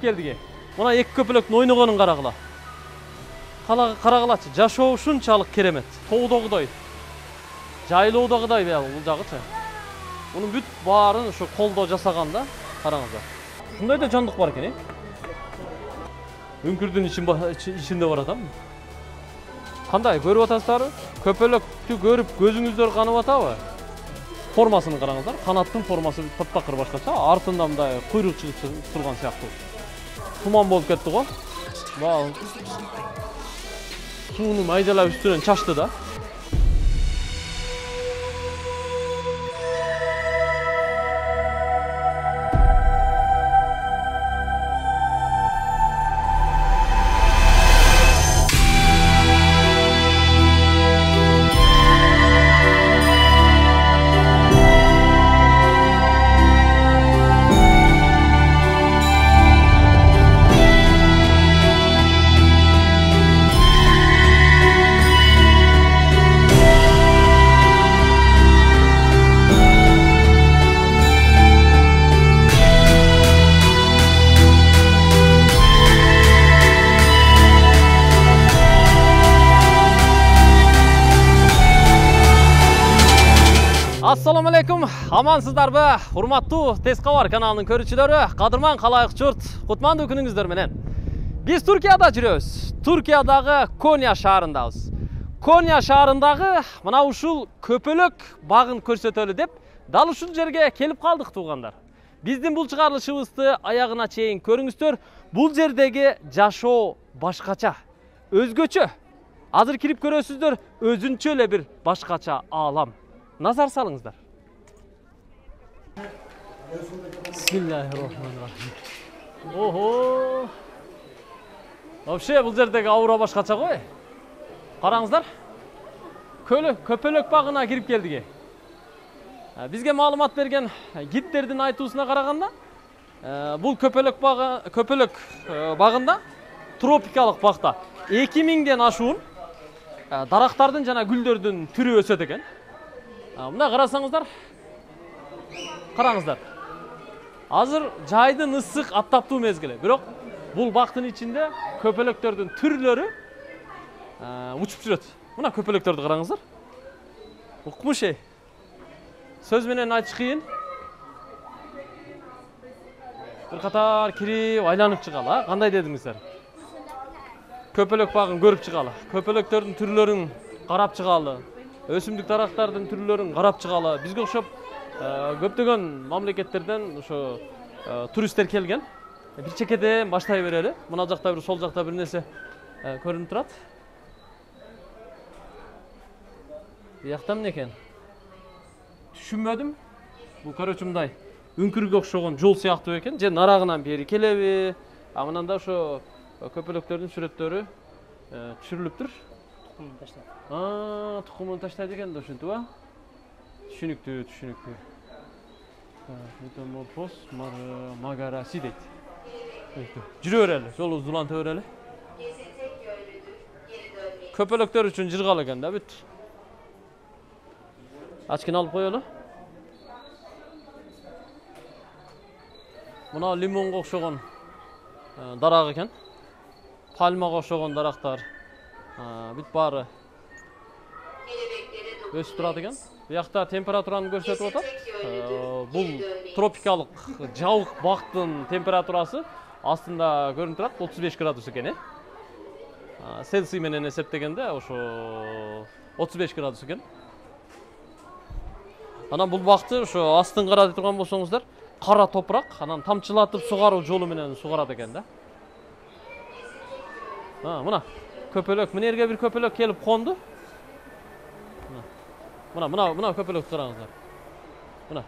кирип келдик. Мына эки көпөлөктүн ойногонун карагыла. Карагылачы, жашоо ушунчалык керемет. Тоодогудай, жайлоодогудай бул жагычы. Мунун бүт баарын ушу колдо жасаган да, караңыздар. Ушундай да жандык бар экен, Үңкүрдүн ичинде бар атам. Кандай көрүп атасыздар? Көпөлөктү көрүп көзүңүздөр канып атабы? Формасын караңыздар. Канаттын формасы таптакыр башкача, артында мындай куйрук чыгып турган сыяктуу. Туман болуп кетти го. Бал. Сууну майдалап үстүнөн чачты да. Assalamu alaikum, amansыздарбы? Урматтуу Тез Кабар каналынын көрүүчүлөрү, кадырман калайык журт, кутмандуу күнүңүздөр менен. Биз Туркияда жүрөбүз. Туркиядагы Коnya шаарындабыз. Коnya шаарындагы мына ушул көпөлөк багын көрсөтөлү деп, дал ушул жерге келип калдык туугандар. Биздин бул чыгарылышыбызды аягына чейин көрүңүздөр. Бул жердеги жашоо башкача, өзгөчө. Азыр кирип көрөсүздөр, өзүнчө эле бир башкача аалам. Nazar salыңыздар. Bismillahirrahmanirrahim. Охо. Вообще бул жердеги аура башкача го. Караңыздар. Көпөлөк багына кирип келдик. Бизге маалымат берген гиддердин айтуусуна караганда, бул көпөлөк багында тропикалык бакта 2000ден ашуун дарактардын жана гүлдөрдүн түрү өсөт экен. Мына карасаңыздар. Караңыздар. Азыр жайдын ысык аптаптуу мезгили. Бирок бул бактын ичинде көпөлөктөрдүн түрлөрү учуп жүрөт. Мына көпөлөктөрдү караңыздар. Укмуш эй. Сөз менен айтыш кыйын. Бир катар кирип айланып чыгалы, кандай дедиңиздер? Көпөлөк багын көрүп чыгалы. Көпөлөктөрдүн түрлөрүн карап чыгалы. Өсүмдүк дарактардын түрлөрүн карап чыгалы. Бизге окшоп көптөгөн мамлекеттерден ошо туристтер келген. Бир чекеден баштай берели. Мына жакта бир, сол жакта бир нерсе көрүнүп турат. Биякта эмне экен? Түшүнмөдүм. Бул короче мындай үңкүргө окшогон жол сыяктуу экен. Же нарагынан бери келеби? Анан да ошо көпөлөктөрдүн сүрөттөрү түшүрүлүптүр. Тұқымын таштайды екен, ошентип, түшүнүктүү. Метаморфоз магараси дейт. Жүрө берели, жолубузду уланта берели. Көпөлөктөр үчүн жыргал экен да бүт. Ачкын алып коелу. Мына лимонго окшогон дарак экен. Пальмага окшогон дарактар. Бүт бары өсүп турат экен. Биякта температураны көрсөтүп атат. Бул тропикалык жабык бактын температурасы астында көрүнүп турат, 35 градус экен. Цельсий менен эсептегенде ошо 35 градус экен. Анан бул бакты ошо астын карап турган болсоңуздар, кара топурак, анан тамчылатып сугаруу жолу менен сугарат экен да. Мына көпөлөк, мына жерге бир көпөлөк келип конду. Мына көпөлөк караңыздар. Мына.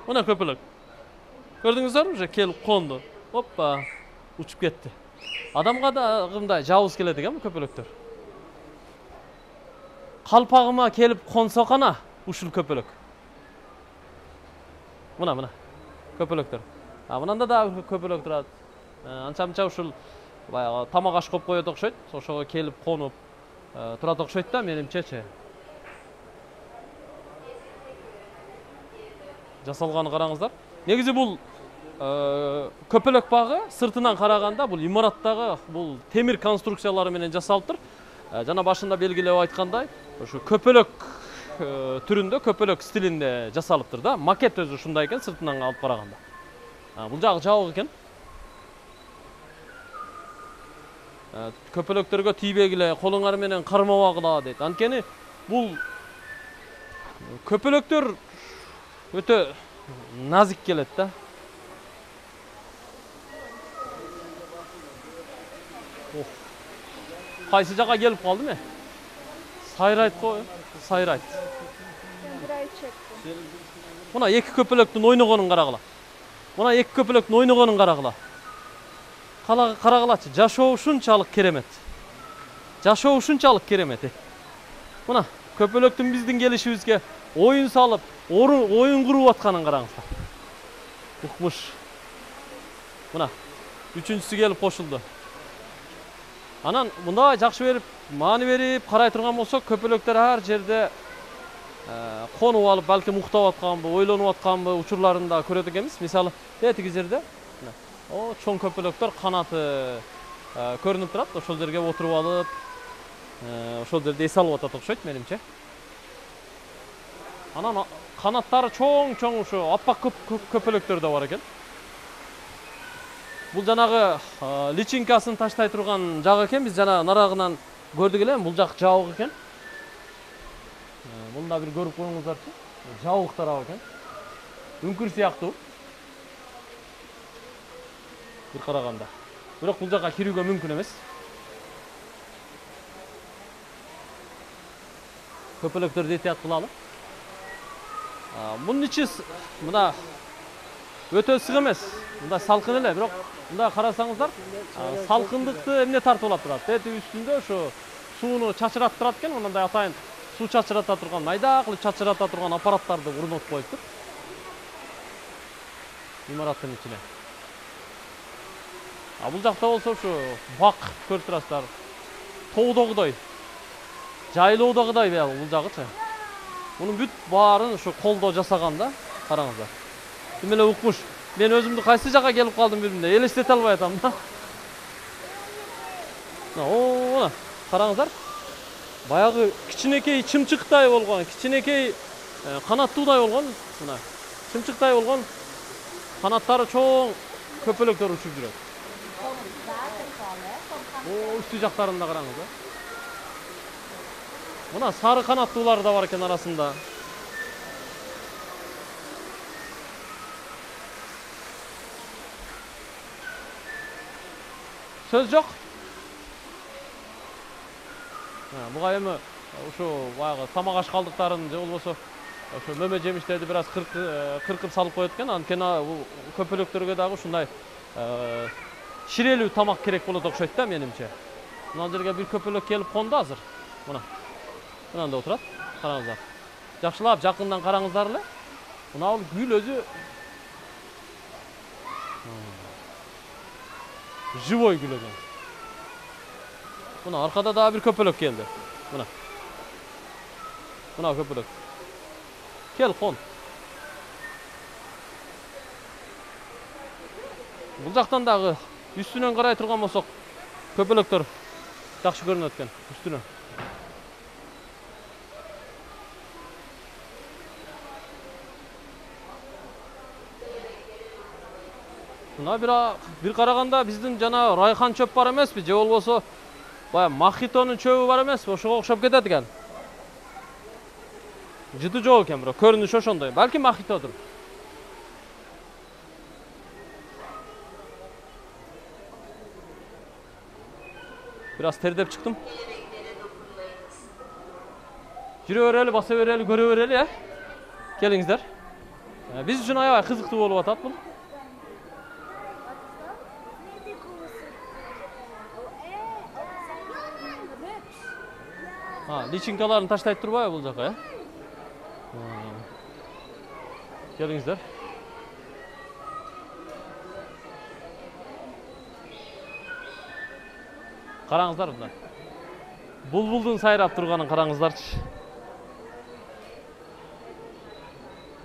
Мына көпөлөк. Көрдүңүздөрбү? Уже келип конду. Оппа, учуп кетти. Адамга да мындай жабыс келет экен көпөлөктөр. Калпагыма келип консо кана ушул көпөлөк. Мына көпөлөктөр. Мынанда да көпөлөк турат. Анча-мынча ушул баягы тамак аш коп коет окшойт. Ошого келип конуп турат окшойт да, менимчечи. жасалганын караңыздар. Негизи бул көпөлөк багы сыртынан караганда бул имараттагы бул темир конструкциялары менен жасалыптыр. Жана башында белгилеп айткандай, ошо көпөлөк түрүндө, көпөлөк стилинде жасалыптыр да. Макет өзү ушундай экен сыртынан алып караганда. Бул жагы жабык экен. Көпөлөктөргө тийбегиле, колуңар менен кармабагыла дейт. Анткени бул көпөлөктөр өтө назик келет да. Кайсы жака келип калды ме? Сайрайт го, сайрайт. Мына эки көпөлөктүн ойногонун карагыла. Мына эки көпөлөктүн ойногонун карагыла. Карагылачы, жашоо ушунчалык керемет. Жашоо ушунчалык керемет. Мына көпөлөктүн биздин келишибизге оюн салып, оюн куруп атканын караңыздар. Укмуш. Мына үчүнчүсү келип кошулду. Анан мындай жакшы берип, маани берип карай турган болсок, көпөлөктөр ар жерде конуп алып, балким уктап атканбы, ойлонуп атканбы учурларында көрөт экенбиз. Мисалы, тиги жерде чоң көпөлөктөр канаты көрүнүп турат. Ошол жерге отуруп алып, ошол жерде эс алып атат окшойт менимче. Анан канаттары чоң ушу аппак көпөлөктөр да бар экен. Бул жанагы личинкасын таштай турган жак экен. Биз жана нарагынан көрдүк эле, бул жак жабык экен. Муну да бир көрүп коюңуздарчы. Жабык тарап экен. Үңкүр сыяктуу. Бир караганда. Бирок бул жакка кирүүгө мүмкүн эмес. Көпөлөктөрдү этият кылалы. Мунун ичи мына өтө ысык эмес. Мында салкын эле, бирок мында карасаңыздар, салкындыкты эмне тартып алат турат. Эти үстүндө ошо сууну чачыраттып турат экен, мындай атайын суу чачырата турган, майда кылып чачырата турган аппараттарды урнотуп коюптур. Имараттын ичине. Бул жакта болсо ушу бак көрүп турасыздар. Тоодогудай, жайлоодогудай бул жагычы. Мунун бүт баарын ушу колдо жасаган да, караңыздар. Тим эле укмуш. Мен өзүмдү кайсы жака келип калдым билбейм, элестете албай атам да. Мына караңыздар. Баягы кичинекей чымчыктай болгон, кичинекей канаттуудай болгон, мына чымчыктай болгон канаттары чоң көпөлөктөр учуп жүрөт. Үстү жактарында караңыз. Мына сары канаттуулар да бар экен арасында. Сөз жок. Буга эми ушу баягы тамак аш калдыктарын же болбосо ошо мөмө жемиштерди бир аз кыркып салып коет экен. Анткени көпөлөктөргө дагы ушундай ширелүү тамак керек болот окшойт да менимче. Мына жерге бир көпөлөк келип конду азыр. Мына. Мынанда отурат. Караңыздар. Жакшылап жакындан караңыздар эле. Мына бул гүл өзү живой гүл экен. Мына аркада дагы бир көпөлөк келди. Мына. Мына көпөлөк. Кел кон. Бул жактан дагы үстүнөн карай турган болсок, көпөлөктөр жакшы көрүнөт экен үстүнөн. Мына бир караганда биздин жана райхан чөп бар эмеспи, же болбосо бая мохитонун чөбү бар эмеспи, ошого окшоп кетет экен. Жыты жок экен, бирок көрүнүшү ошондой. Балки мохитодур. Бир аз тердеп чыктым. Жүрө берели, баса берели, көрө берели, келиңиздер. Биз үчүн аябай кызыктуу болуп атат бул. Личинкаларын таштайт турбайбы бул жака, Келиңиздер. Караңыздар мына. Булбулдун сайрап турганын караңыздарчы.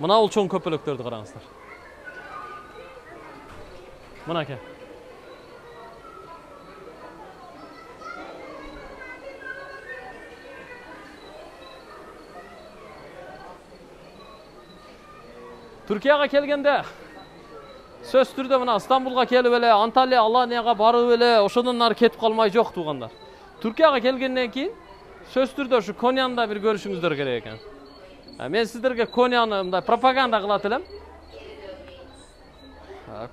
Mına ул чоң көпөлөктөрдү караңыздар. Мынакей. Türkiye'ye kelgende söz түрдө мына Стамбулга келип эле, Анталия, Аланияга барып эле, ошондон ары кетип калмай жок туугандар. Түркияга келгенден кийин сөз түрдө ушу Коняны да бир көрүшүңүздөр керек экен. Мен сиздерге Коняны мындай пропаганда кылат элем.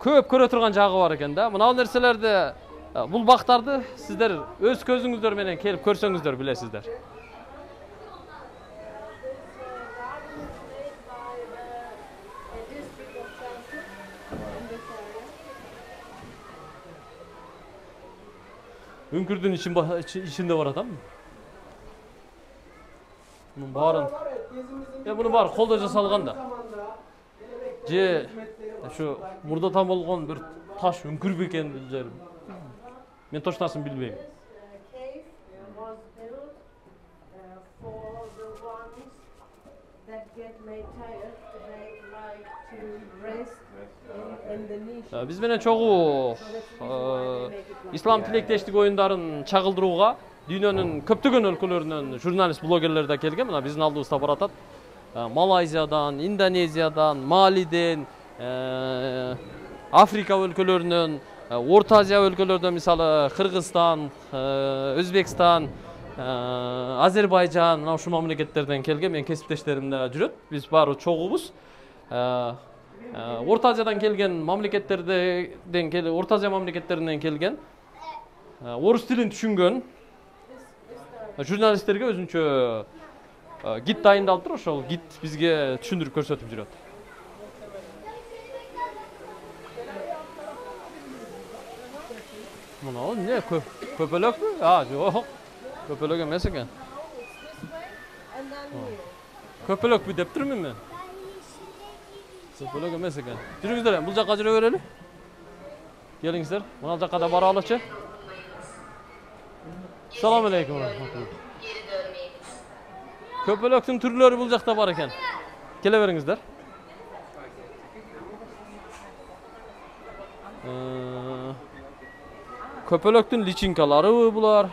Көп көрө турган жагы бар экен да. Мына нерселерди, бул бактарды сиздер өз көзүңүздөр менен келип көрсөңүздөр билесиздер. Үңкүрдүн ичинде бар атам. Bunun баарын, bunun баары колдо жасалган да. Же şu мурда там болгон бир таш үңкүр бекен билдирем. Мен точносын билбейм. Биз менен чогуу ислам тилектештик оюндарын чагылдырууга дүйнөнүн көптөгөн өлкөлөрүнөн журналист, блогерлер да келген. Мына биздин алдыбызда баратат. Малайзиядан, Индонезиядан, Малиден, Африка өлкөлөрүнөн, Орто Азия өлкөлөрүнөн, мисалы Кыргызстан, Өзбекстан, Азербайжан, мына ушул мамлекеттерден келген. Мен кесиптештерим да жүрөт. Биз баары чогуубуз. Орто Азиядан келген мамлекеттерден келген, Орто Азия мамлекеттеринен келген. Орус тилин түшүнгөн журналисттерге өзүнчө гид дайындалып тур, ошол гид бизге түшүндүрүп көрсөтүп жүрөт. Мына эмне көпөлөкпү? Жок. Көпөлөк эмес экен. Көпөлөкпү деп турмун мен. Көпөлөк эмес экен. Жүрүңүздөр, бул жакка жүрө берели. Келиңиздер. Мына жакка да бара алачы. Салам алейкум. Көпөлөктүн түрлөрү бул жакта бар экен. Келе бериңиздер. Көпөлөктүн личинкалары булар.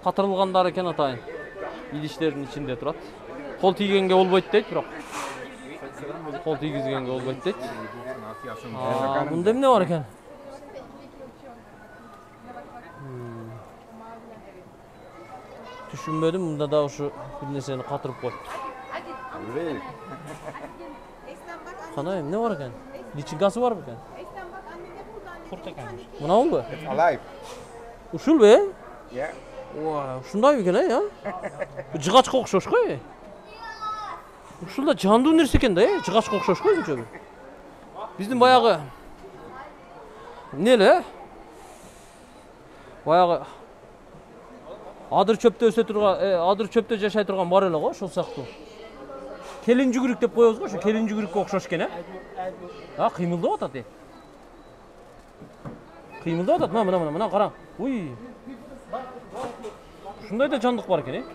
Катырылгандар экен атайын. Идиштердин ичинде турат. Кол тийгенге болбойт дейт, бирок. Кол тийгизгенге болбойт дейт. Мында эмне бар экен? Түшүнбөдүм, мында да ушу бир нерсени катырып коюптур. Кана эмне бар экен? Личинкасы барбы экен? Курт экен. Мынабы? Alive. Ушул бе? Yeah. Ушундай экен, жыгачка окшош го. Ушул да жандуу нерсе экен да, жыгачка окшош го өзүнчө. Биздин баягы эмне эле? Баягы адыр чөптө өсө турган, адыр чөптө жашай турган бар эле го, ошол сыяктуу. Келин жүгүрүк деп коебуз го, ошо келин жүгүрүккө окшош экен, кыймылдап атат. Кыймылдап атат, мына караң. Уй. Ушундай да жандык бар экен,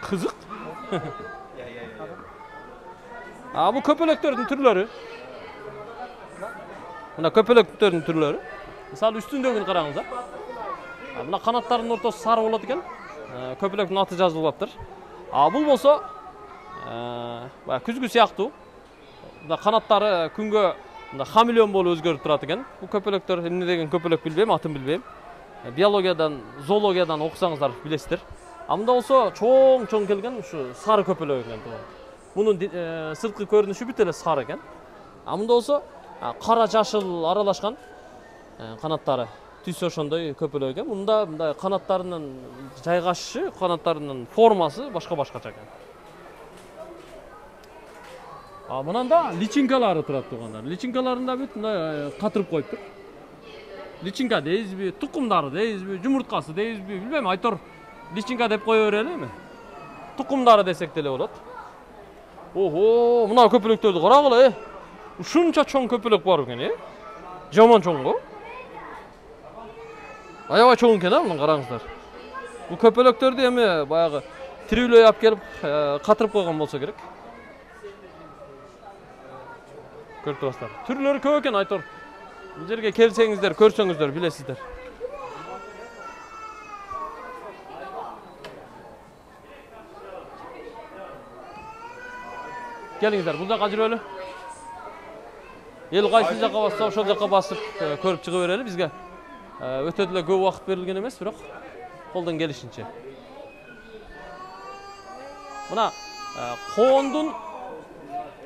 Кызык. Бул көпөлөктөрдүн түрлөрү. Мына көпөлөктөрдүн түрлөрү. Мисалы үстүндөгүн караңыздар. Мына канаттарынын ортосу сары болот экен. Көпөлөктүн аты жазылып атыр. Бул болсо күзгү сыяктуу. Мына канаттары күнгө хамелеон болуп өзгөрүп турат экен. Бул көпөлөктөр эмне деген көпөлөк билбейм, атын билбейм. Биологиядан, зоологиядан окусаңыздар билесиздер. Мында болсо чоң келген ушу сары көпөлөк экен. Мунун сырткы көрүнүшү бүт эле сары экен. Мында болсо кара жашыл аралашкан канаттары. Түсү ошондой көпөлөк экен. Мында мындай канаттарынын жайгашышы, канаттарынын формасы башка-башкача экен. Мынанда личинкалары турат туугандар. Личинкаларын да бүт мындай катырып коюптур. Личинка дейбизби, тукумдары дейбизби, жумурткасы дейбизби, билбейм, айтор личинка деп кое берелими? Тукумдары десек деле болот. Ого, мына көпөлөктөрдү карагыла, Ушунча чоң көпөлөк бар экен, Жаман чоң го. Аябай чоң экен, мына караңыздар. Бул көпөлөктөрдү эми баягы тирүүлөй алып келип катырып койгон болсо керек. Көрүп турасыздар. Түрлөрү көп экен айтор. Бул жерге келсеңиздер, көрсөңүздөр билесиздер. Келиңиздер, бул жака жүрөлү. Эл кайсы жака басса, ошол жака басып көрүп чыга берели. Бизге өтө деле көп убакыт берилген эмес, бирок колдон келишинче. Мына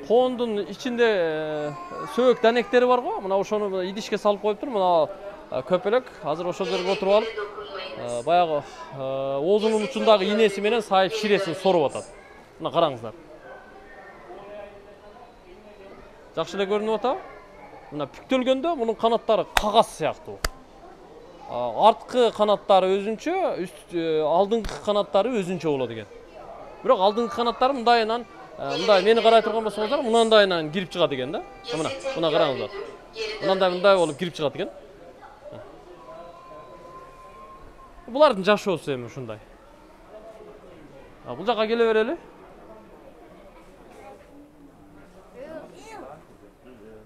коондун ичинде сөөк данектери бар го. Мына ошону идишке салып коюптур. Мына көпөлөк азыр ошол жерге отуруп алып, баягы оозунун учундагы инеси менен сайып ширесин соруп атат. Мына караңыздар. Жакшы эле көрүнүп атабы? Мына бүктөлгөндө мунун канаттары кагаз сыяктуу. Арткы канаттары өзүнчө, алдыңкы канаттары өзүнчө болот экен. Бирок алдыңкы канаттары мындайынан, мени карай турган болсоңуздар, мынандайынан кирип чыгат экен да. Мына караңыздар. Мындай болуп кирип чыгат экен. Булардын жашоосу эми ушундай. Бул жака келе берели.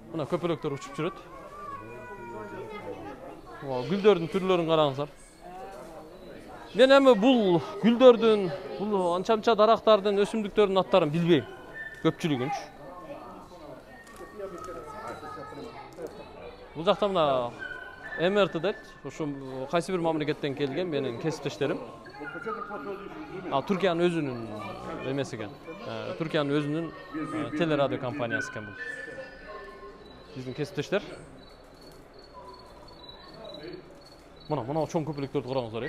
Мына көпөлөктөр учуп жүрөт. Гүлдөрдүн түрлөрүн караңыздар. Мен эми бул гүлдөрдүн, бул анча-мынча дарактардын, өсүмдүктөрдүн аттарын билбейм. Көпчүлүгүнчү. Бул жакта мына МРТ дейт. Ушу кайсы бир мамлекеттен келген менин кесиптештерим. Түркиянын өзүнүн эмеси экен. Түркиянын өзүнүн телерадио компаниясы экен бул. Биздин кесиптештер. Мына чоң көпөлөктөрдү караңыздар.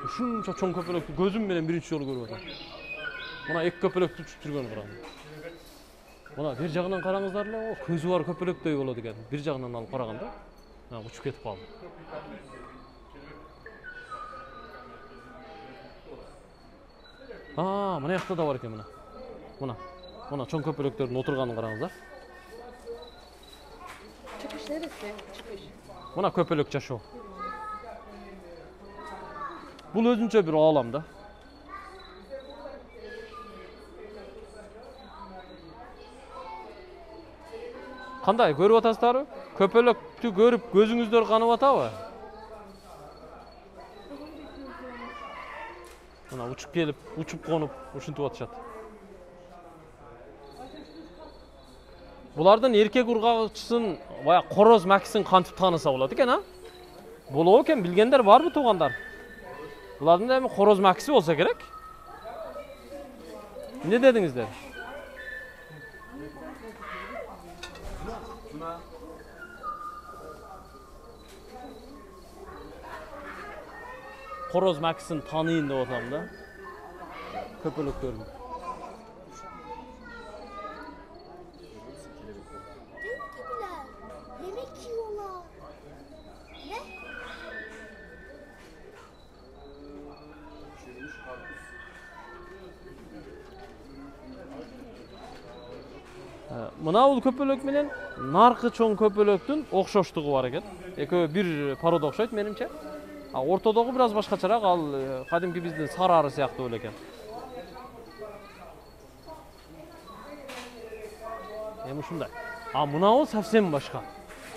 Ушунча чоң көпөлөктү көзүм менен биринчи жолу көрүп атам. Мына эки көпөлөктү учуп жүргөнүн караңыздар. Мына бир жагынан караңыздар эле, көзү бар көпөлөктөй болот экен. Бир жагынан алып караганда, учуп кетип калды. Мына жакта да бар экен мына. Мына чоң көпөлөктөрдүн отурганын караңыздар. Чыгыш нересе? Чыгыш. Мына көпөлөк жашоо. Бул өзүнчө бир аалам да. Кандай көрүп атасыздарбы? Көпөлөктү көрүп көзүңүздөр канып атабы? Мына учуп келип, учуп конуп, ушинтип атышат. Булардын эркек ургагычысын, бая короз макисин кантип тааныса болот экен, а? Болобу экен, билгендер барбы туугандар? Булардын эми короз макиси болсо керек. Эмне дедиңиздер? Короз макисин тааныйын деп атам да. Көпөлөктөрдүн. Мына бул көпөлөк менен наркы чоң көпөлөктүн окшоштугу бар экен. Экөө бир порода окшойт менимче. Ортодогу бир аз башкачараак, ал кадимки биздин сары ары сыяктуу эле экен. Эми ушундай. Мынабы совсем башка.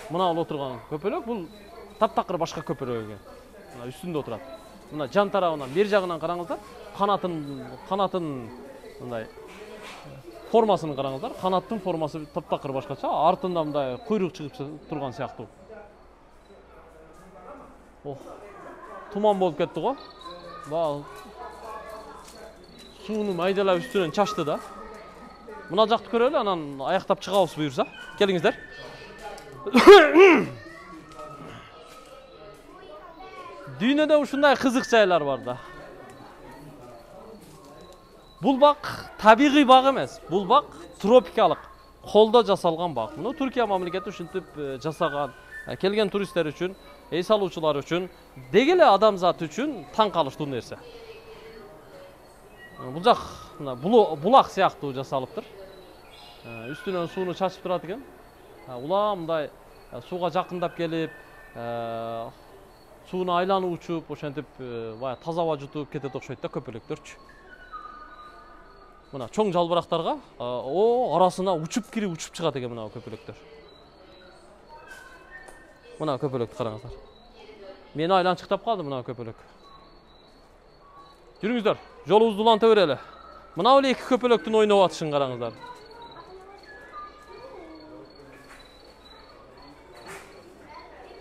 Мына бул отурган көпөлөк бул таптакыр башка көпөлөк экен. Мына үстүндө отурат. Мына жан тарабынан бер жагынан караңыздар. Канатын мындай формасын караңыздар. Канаттын формасы таптакыр башкача. Артында мындай куйрук чыгып турган сыяктуу. Туман болуп кетти го. Сууну майдалап үстүнөн чачты да. Мына жакты көрөлү, анан аяктап чыгабыз буюрса. Келиңиздер. Дүйнөдө ушундай кызык жайлар бар да. Бул бак табигый бак эмес. Бул бак тропикалык, колдо жасалган бак. Муну Түркия мамлекети ушинтип жасаган. Келген туристтер үчүн, эй салуучулар үчүн, деги эле адамзат үчүн таң калыштуу нерсе. Бул жак булак сыяктуу жасалыптыр. Үстүнөн сууну чачып турат экен. Улам мындай сууга жакындап келип, сууну айланып учуп, ошентип бая таза аба жутуп кетет окшойт да көпөлөктөрчү. Mına çoң жалбырактарга o arasına uçup kirip uçup çıgat eken mына köpөлөктөр. Mına köpölöktü караңыздар. Meni aylanчыктап калды mına köpölök. Жүрүңүздөр, жолубузду уланта берели. Mına эле эки köpölöктүн ойноп атышын караңыздар.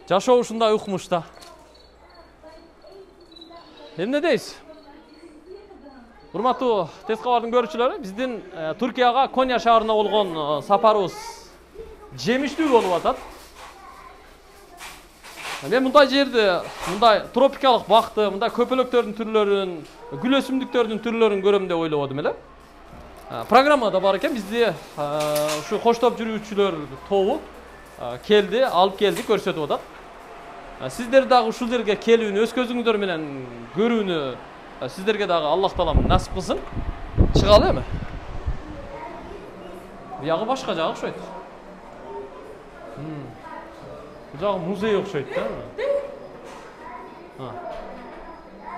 Жашоо ушундай укмуш да. Эмне дейсиз? Урматтуу Тез кабардын көрүүчүлөрү, биздин Түркияга Коnya шаарына болгон сапарыбыз жемиштүү болуп атат. Мен мындай жерде, мындай тропикалык бакты, мындай көпөлөктөрдүн түрлөрүн, гүл өсүмдүктөрдүн түрлөрүн көрөм деп ойлободум эле. Программада бар экен, бизди ушу коштоп жүрүүчүлөр тобу келди, алып келди, көрсөтүп атат. Сиздер дагы ушул жерге келүүнү, өз көзүңүздөр менен көрүүнү сиздерге дагы Аллах таалам насип кылсын. Чыгалы эми. Буягы башка жагы окшойт. Bu жагы музей окшойт да.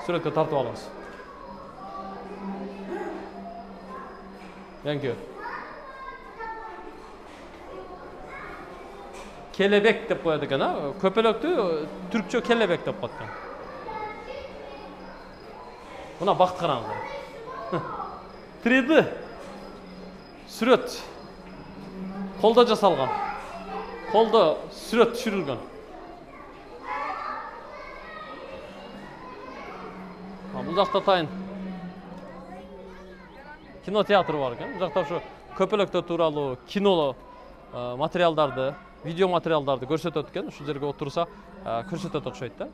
Сүрөткө тартып алыңыз. Yangi. Kelebek деп коет экен, көпөлөктү түркчө келебек деп коет экен. Мына бакыт караңыздар. 3D сүрөт. Колдо жасалган. Kolda сүрөт түшүрүлгөн. Бул жакта тайын кинотеатр бар экен. Бул жакта ушу көпөлөктөр тууралуу кино материалдарды, видео материалдарды көрсөтөт экен. Ушул жерге отурса көрсөтөт окшойт да.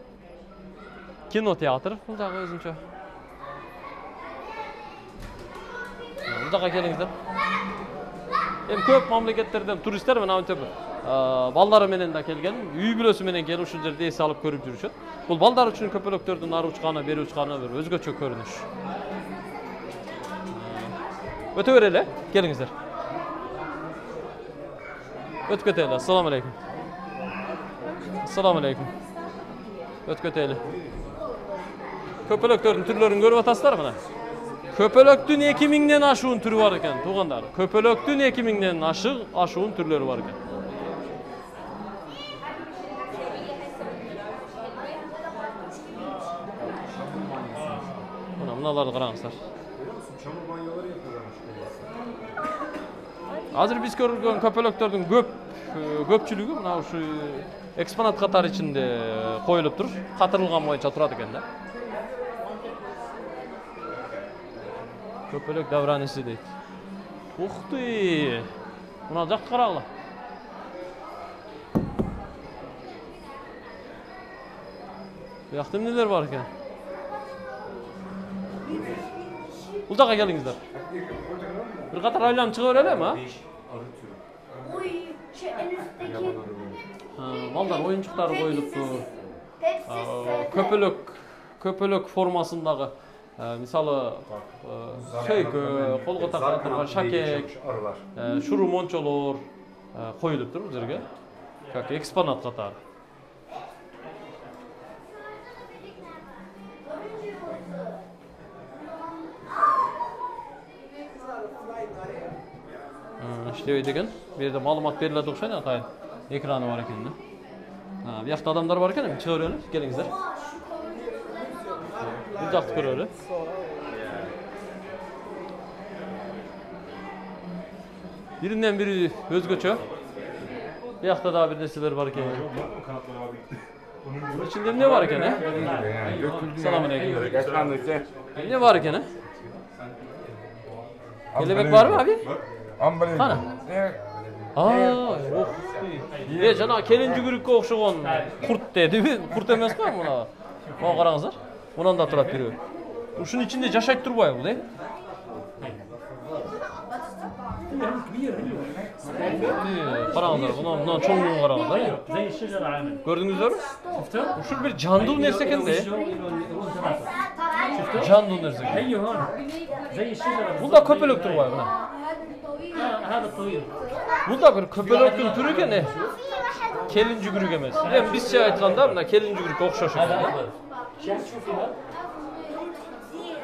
Кинотеатр бул жагы өзүнчө. Бул жакка келиңиздер. Эми көп мамлекеттерден туристтер мына мынтип балдары менен да келген, үй бүлөсү менен келип ушул жерде эс алып көрүп жүрүшөт. Бул балдар үчүн көпөлөктөрдүн ары учканы, бери учканы бир өзгөчө көрүнүш. Өтө берели, келиңиздер. Өтүп кетели. Ассаламу алейкум. Ассаламу алейкум. Өтүп кетели. Көпөлөктөрдүн түрлөрүн көрүп атасыздар мына. Köpölöktün 2000'den aşığın türü var ekan, tuğanlar. Köpölöktün 2000'den aşığın türleri var ekan. Mınalardı qarаңыздар. Çamur banyoları yapıyorlarmış. Azır biz görülgen köpölöktörдүн көпчүлүгү мына ушу экспонат катары ичинде коюлуp туруп, катырылган боюнча турат экен да. Köpölök davranışı deyit. Uxtu. Buna jakt qaragıla. Bu yakta neler var ekan? Bul jaka keliңiздер. Bir qatar aylanıp çıga berelimi ha? Oy, şu en üstteki. Balдар oyuncuktары koyuluptu. Pepsi. Köpölök formasındagı Misalı söykü, kolga takılan şakek, şuru monçolor koyulup durur üzerine. Kak eksponat katar. İşte öyle degen. Bir yerde malumat veriladi okşayın atayın. Ekranı var ekan. Bir yakta adamlar var ekan, çıkar öyle. Geliңiздер. Bu jakty köreli. Birinden biri özgöçö. Bir yakta daha bir nesiler var ekan. Bunun içinde ne var ekan he? Selamünaleyküm. Ne var ekan he? Kelebek var mı abi? Kana? Жана келинчи күрүккө окшогон курт дедиби? Курт эмес го мына. Мага караңыздар. Мунан да турат бирөө. Ушунун ичинде жашайт турбайбы бул, Караңыздар, мына чоңугун караңыздар. Көрдүңүздөрбү? Ушул бир жандуу нерсе экен да. Жандуу нерсе. Бул да көпөлөк турбайбы мына? Бул да бир көпөлөктүн түрү экен. Келинчи күрүк эмес. Эми бизче айтканда мына келинчи күрүккө окшош экен.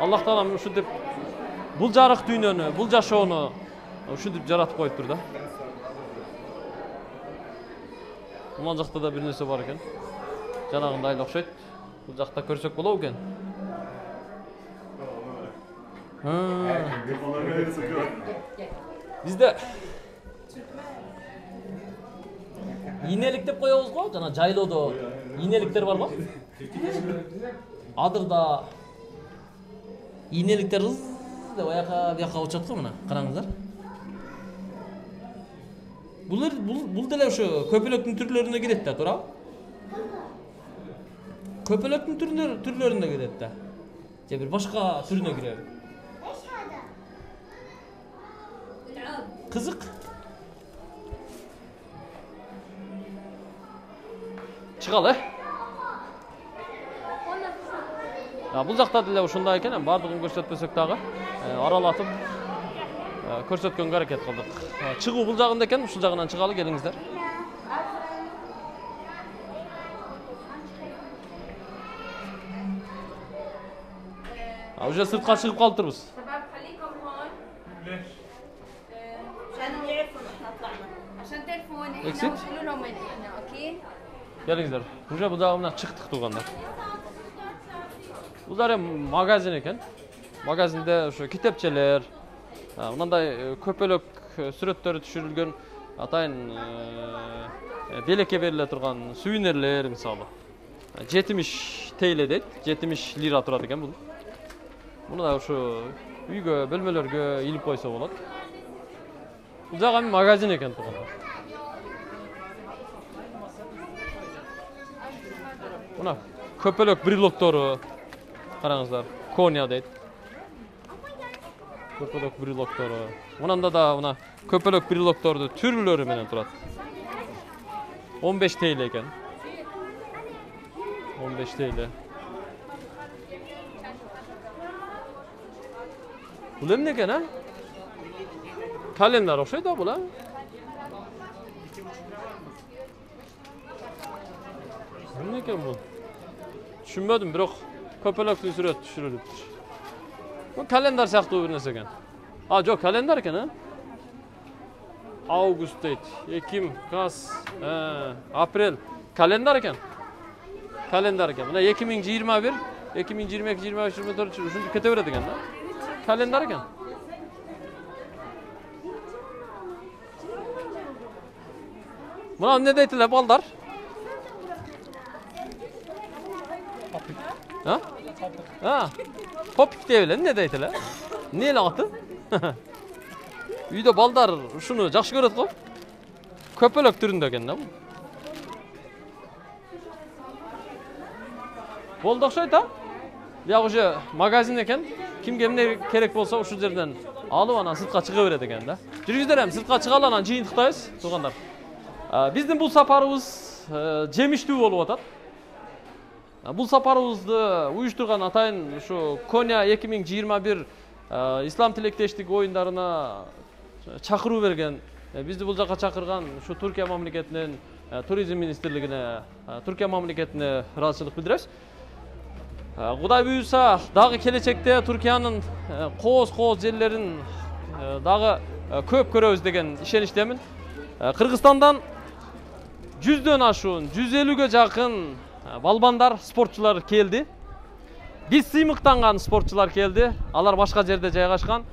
Аллах таалам ушинтип Бул жарык дүйнөнү, бул жашоону ушинтип жаратып коюптур да. Мына жакта да бир нерсе бар экен. Жанагындай эле окшойт. Бул жакта көрсөк болобу экен? Бизде инелик деп коебуз го, жана жайлоодо инеликтер бар го. Адырда инеликтер деп бияка учат го, мына караңыздар. Бул деле ошо көпөлөктүн түрлөрүнө кирет да, туурабы? Көпөлөктүн түрлөрүнө кирет да. Же бир башка түрүнө киреби? Кызык. Чыгалы. Бул жакта деле ушундай экен, бардыгын көрсөтпөсөк дагы аралатып көрсөткөнгө аракет кылдык. Чыгуу бул жагында экен, ушул жагынан чыгалы, келиңиздер. Уже сыртка чыгып калыптырбыз. Эксит. Келиңиздер. Уже бул жагынан чыктык туугандар. Бул да магазин экен. Магазинде ошо китепчелер, мындай көпөлөк сүрөттөрү түшүрүлгөн атайын белекке бериле турган сувенирлер, мисалы 70 тейле дейт, 70 лира турат экен бул. Муну да ошо үйгө, бөлмөлөргө илип койсо болот. Бул жагы магазин экен туугандар. Мына көпөлөк брелоктору караңыздар, Коня дейт. Көпөлөк брелоктору. Мынанда да мына көпөлөк брелокторду түрлөрү менен турат. 15 тейле экен. 15 тейле. Бул эмне экен, а? Календар окшойт да бул, а? Эмне экен бул? Түшүнбөдүм, бирок көпөлөктүү сүрөт түшүрүлүптүр. Бул календар сыяктуу бир нерсе экен. Жок, календар экен, а? Август дейт, Эким, Каз, Апрель. Календар экен. Календар экен. Мына 2021, 2022, 23, 24 ушинтип кете берет экен да. Календар экен. Мына эмне дейт эле балдар? Попик деп эле, эмне дейт эле? Эмне эле аты? Үйдө балдар ушуну жакшы көрөт го. Көпөлөк түрүндө экен да бул. Болду окшойт, а? Бияк уже магазин экен. Кимге эмне керек болсо ушул жерден алып анан сыртка чыга берет экен да. Жүрүңүздөр, эми сыртка чыгалы, анан жыйынтыктайбыз, туугандар. Биздин бул сапарыбыз жемиштүү болуп атат. Бул сапарыбызды уюштурган атайын ушу Коня 2021 ислам тилектештик оюндарына чакыруу берген. Бизди бул жака чакырган ушу Түркия мамлекетинин туризм министрлигине, Түркия мамлекетине ыраазычылык билдиребиз. Кудай буюрса, дагы келечекте Түркиянын кооз жерлерин дагы көп көрөбүз деген ишеничтемин. Кыргызстандан 100дөн ашуун, 150ге жакын балбандар, спортчулар келди. Биз сыймыктанган спортчулар келди. Алар башка жерде жайгашкан.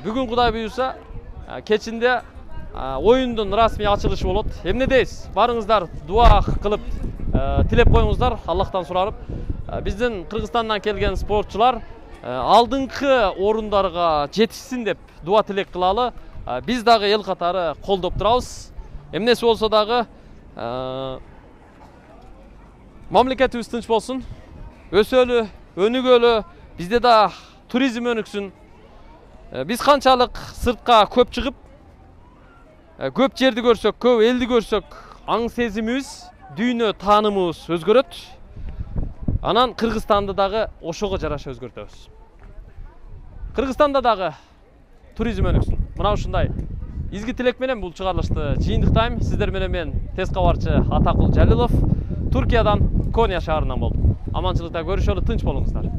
Бүгүн Кудай буюрса, кечинде оюндун расмий ачылышы болот. Эмне дейсиз? Барыңыздар, дуа кылып, тилеп коюңуздар, Аллахтан сурап. Биздин Кыргызстандан келген спортчулар алдыңкы орундарга жетишсин деп дуа тилек кылалы. Биз дагы эл катары колдоп турабыз. Эмнеси болсо дагы мамлекетибиз тынч болсун, өсөлү, өнүгөлү, бизде да туризм өнүксүн. Биз канчалык сыртка көп чыгып, көп жерди көрсөк, көп элди көрсөк, аң сезимибиз, дүйнө таанымыбыз өзгөрөт. Анан Кыргызстанды дагы ошого жараша өзгөртөбүз. Кыргызстанда дагы туризм өнүксүн. Мына ушундай изги тилек менен бул чыгарылышты жыйынтыктайм. Сиздер менен мен тез кабарчы Атакул Жалилов, Түркиядан, Коня шаарынан болдум. Аманчылыкта көрүшөлү, тынч болуңуздар.